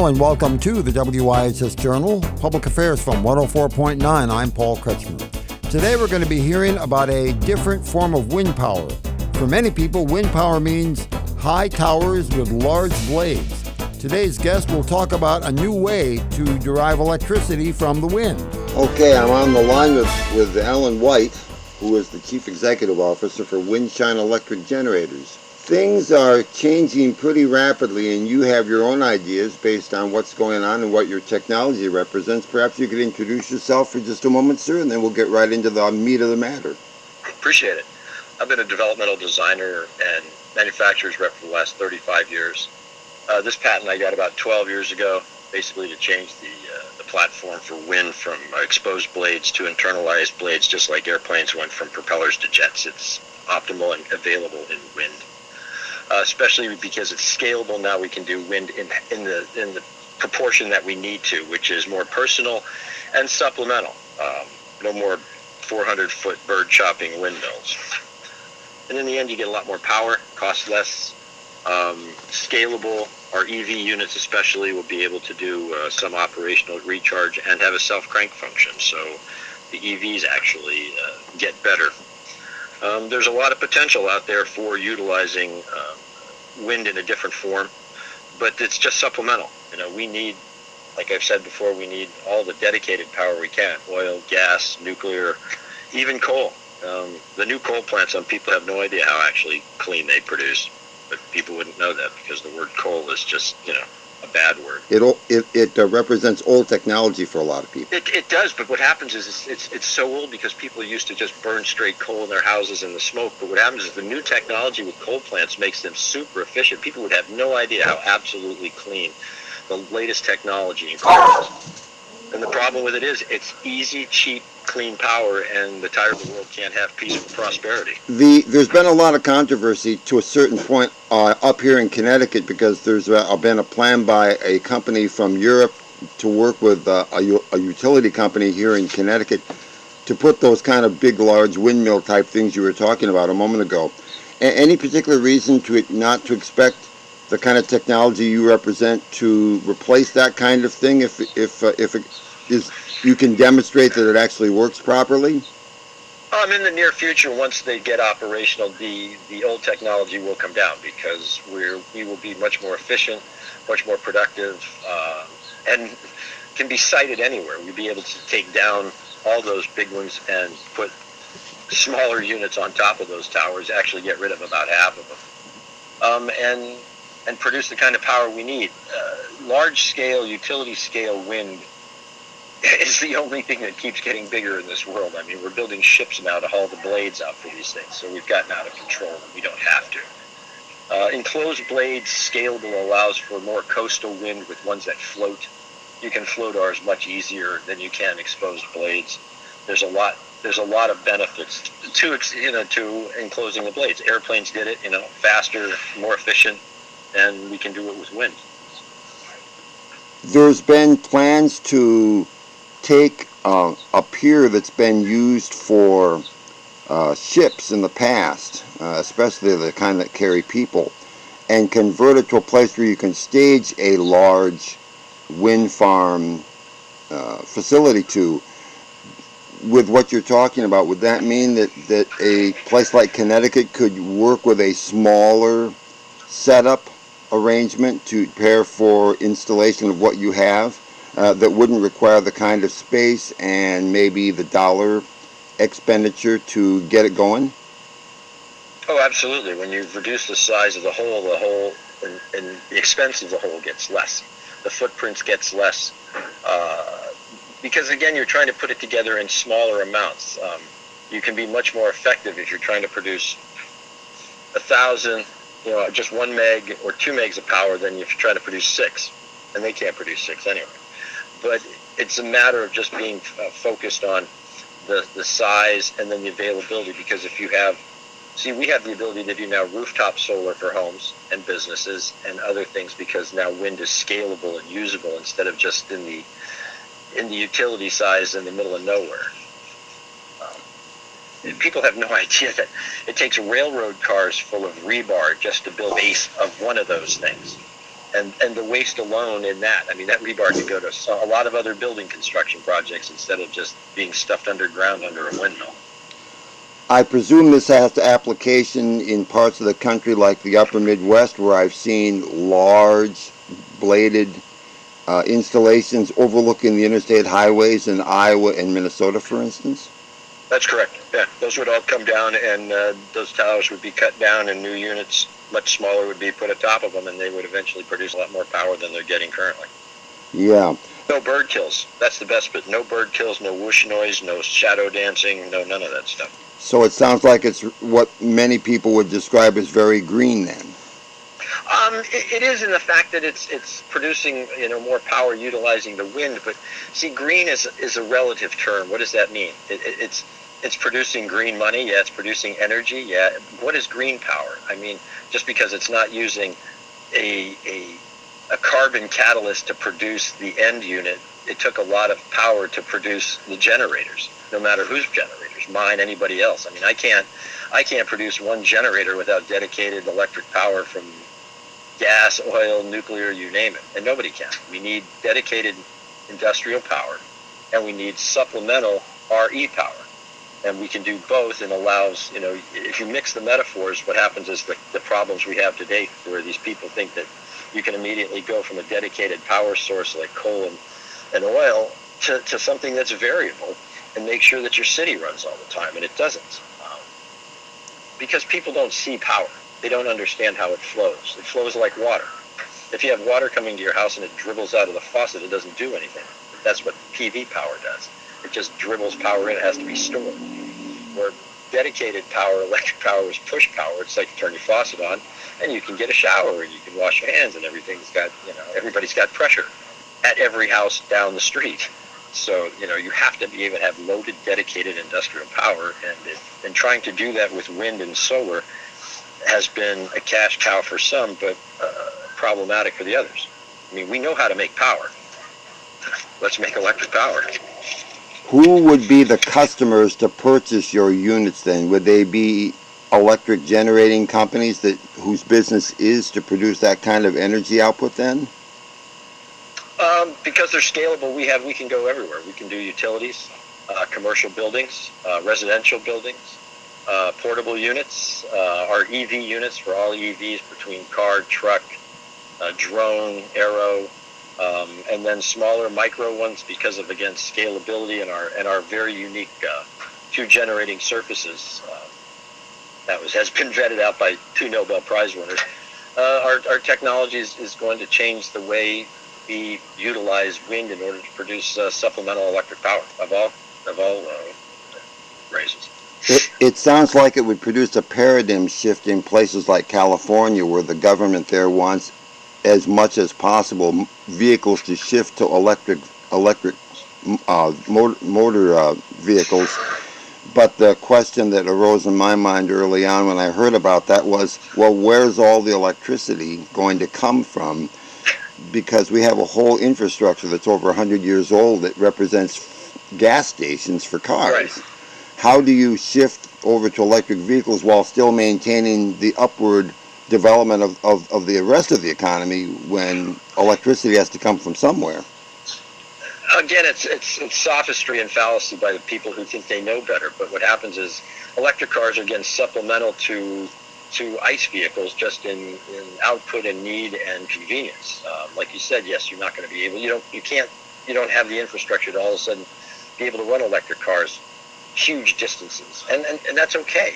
and welcome to the WIHS Journal, Public Affairs from 104.9. I'm Paul Kretschmer. Today we're going to be hearing about a different form of wind power. For many people, wind power means high towers with large blades. Today's guest will talk about a new way to derive electricity from the wind. Okay, I'm on the line with Alan White, who is the Chief Executive Officer for Windshine Electric Generators. Things are changing pretty rapidly, and you have your own ideas based on what's going on and what your technology represents. Perhaps you could introduce yourself for just a moment, sir, and then we'll get right into the meat of the matter. Appreciate it. I've been a developmental designer and manufacturer's rep for the last 35 years. This patent I got about 12 years ago, basically to change the platform for wind from exposed blades to internalized blades, just like airplanes went from propellers to jets. It's optimal and available in wind. Especially because it's scalable now. We can do wind in the proportion that we need to, which is more personal and supplemental. No more 400-foot bird chopping windmills. And in the end, you get a lot more power, costs less, scalable. Our EV units especially will be able to do some operational recharge and have a self-crank function. So the EVs actually get better. There's a lot of potential out there for utilizing wind in a different form, but it's just supplemental. We need, like I've said before, we need all the dedicated power we can: oil, gas, nuclear, even coal. The new coal plants, some people have no idea how actually clean they produce, but people wouldn't know that because the word coal is just, a bad word. It represents old technology for a lot of people. It does, but what happens is it's so old because people used to just burn straight coal in their houses in the smoke. But what happens is the new technology with coal plants makes them super efficient. People would have no idea how absolutely clean the latest technology in coal is. And the problem with it is it's easy, cheap, clean power, and the entire world can't have peaceful prosperity. There's been a lot of controversy to a certain point up here in Connecticut because there's been a plan by a company from Europe to work with a utility company here in Connecticut to put those kind of big, large windmill type things you were talking about a moment ago. Any particular reason not to expect the kind of technology you represent to replace that kind of thing if it is, you can demonstrate that it actually works properly? In the near future, once they get operational, the old technology will come down because we will be much more efficient, much more productive, and can be sited anywhere. We'll be able to take down all those big ones and put smaller units on top of those towers, actually get rid of about half of them, and produce the kind of power we need. Large-scale, utility-scale wind is the only thing that keeps getting bigger in this world. I mean, we're building ships now to haul the blades out for these things, so we've gotten out of control. We don't have to. Enclosed blades, scalable, allows for more coastal wind with ones that float. You can float ours much easier than you can exposed blades. There's a lot of benefits to enclosing the blades. Airplanes did it, faster, more efficient, and we can do it with wind. There's been plans to take a pier that's been used for ships in the past, especially the kind that carry people, and convert it to a place where you can stage a large wind farm facility to. With what you're talking about, would that mean that a place like Connecticut could work with a smaller setup arrangement to prepare for installation of what you have that wouldn't require the kind of space and maybe the dollar expenditure to get it going? Oh, absolutely. When you reduce the size of the hole and the expense of the hole gets less. The footprint gets less. Because again, you're trying to put it together in smaller amounts. You can be much more effective if you're trying to produce 1,000, just 1 meg or 2 megs of power than if you're trying to produce 6, and they can't produce 6 anyway. But it's a matter of just being focused on the size and then the availability, because if you have, we have the ability to do now rooftop solar for homes and businesses and other things because now wind is scalable and usable instead of just in the utility size in the middle of nowhere. People have no idea that it takes railroad cars full of rebar just to build a base of one of those things. And the waste alone in that, I mean, that rebar could go to a lot of other building construction projects instead of just being stuffed underground under a windmill. I presume this has application in parts of the country like the upper Midwest, where I've seen large bladed installations overlooking the interstate highways in Iowa and Minnesota, for instance. That's correct. Yeah, those would all come down, and those towers would be cut down, and new units, much smaller, would be put atop of them, and they would eventually produce a lot more power than they're getting currently. Yeah. No bird kills. That's the best bit. No bird kills, no whoosh noise, no shadow dancing, no none of that stuff. So it sounds like it's what many people would describe as very green then. It is in the fact that it's producing more power utilizing the wind, but see, green is a relative term. What does that mean? It's producing green money. Yeah, it's producing energy. Yeah. What is green power? I mean, just because it's not using a carbon catalyst to produce the end unit, it took a lot of power to produce the generators, no matter whose generators, mine, anybody else. I mean, I can't produce one generator without dedicated electric power from gas, oil, nuclear, you name it, and nobody can. We need dedicated industrial power, and we need supplemental RE power. And we can do both, and allows, if you mix the metaphors, what happens is the problems we have today, where these people think that you can immediately go from a dedicated power source like coal and oil to something that's variable, and make sure that your city runs all the time, and it doesn't. Because people don't see power. They don't understand how it flows. It flows like water. If you have water coming to your house and it dribbles out of the faucet, it doesn't do anything. That's what PV power does. It just dribbles power in. It has to be stored. Where dedicated power, electric power, is push power. It's like you turn your faucet on, and you can get a shower, and you can wash your hands, and everything's got, everybody's got pressure at every house down the street. So, you have to be able to have loaded, dedicated industrial power, and trying to do that with wind and solar has been a cash cow for some, but problematic for the others. I mean, we know how to make power. Let's make electric power. Who would be the customers to purchase your units then? Would they be electric generating companies whose business is to produce that kind of energy output then? Because they're scalable, we can go everywhere. We can do utilities, commercial buildings, residential buildings, portable units, our EV units for all EVs between car, truck, drone, aero, and then smaller micro ones because of, again, scalability and our very unique two generating surfaces. Has been vetted out by 2 Nobel Prize winners. Our technology is going to change the way we utilize wind in order to produce supplemental electric power of all races. It sounds like it would produce a paradigm shift in places like California, where the government there wants, as much as possible, vehicles to shift to electric motor vehicles. But the question that arose in my mind early on when I heard about that was, well, where's all the electricity going to come from? Because we have a whole infrastructure that's over 100 years old that represents gas stations for cars. Right. How do you shift over to electric vehicles while still maintaining the upward development of the rest of the economy when electricity has to come from somewhere? Again, it's sophistry and fallacy by the people who think they know better. But what happens is electric cars are, again, supplemental to ICE vehicles, just in output and need and convenience. Like you said, yes, you're not going to be able. You don't have the infrastructure to all of a sudden be able to run electric cars huge distances, and that's okay.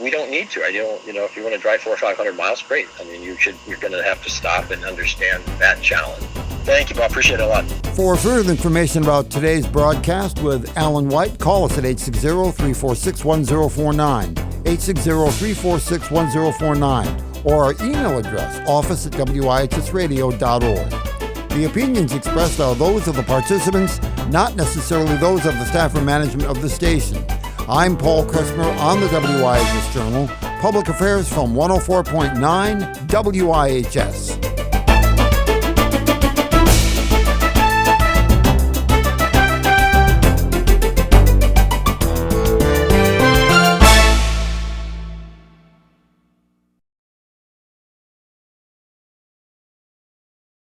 We don't need to. If you want to drive 400 or 500 miles, great. I mean, you're going to have to stop and understand that challenge. Thank you, Bob. Appreciate it a lot. For further information about today's broadcast with Alan White, call us at 860-346-1049, 860-346-1049, or our email address, office@wihsradio.org. The opinions expressed are those of the participants, not necessarily those of the staff or management of the station. I'm Paul Kretschmer on the WIHS Journal, Public Affairs from 104.9 WIHS.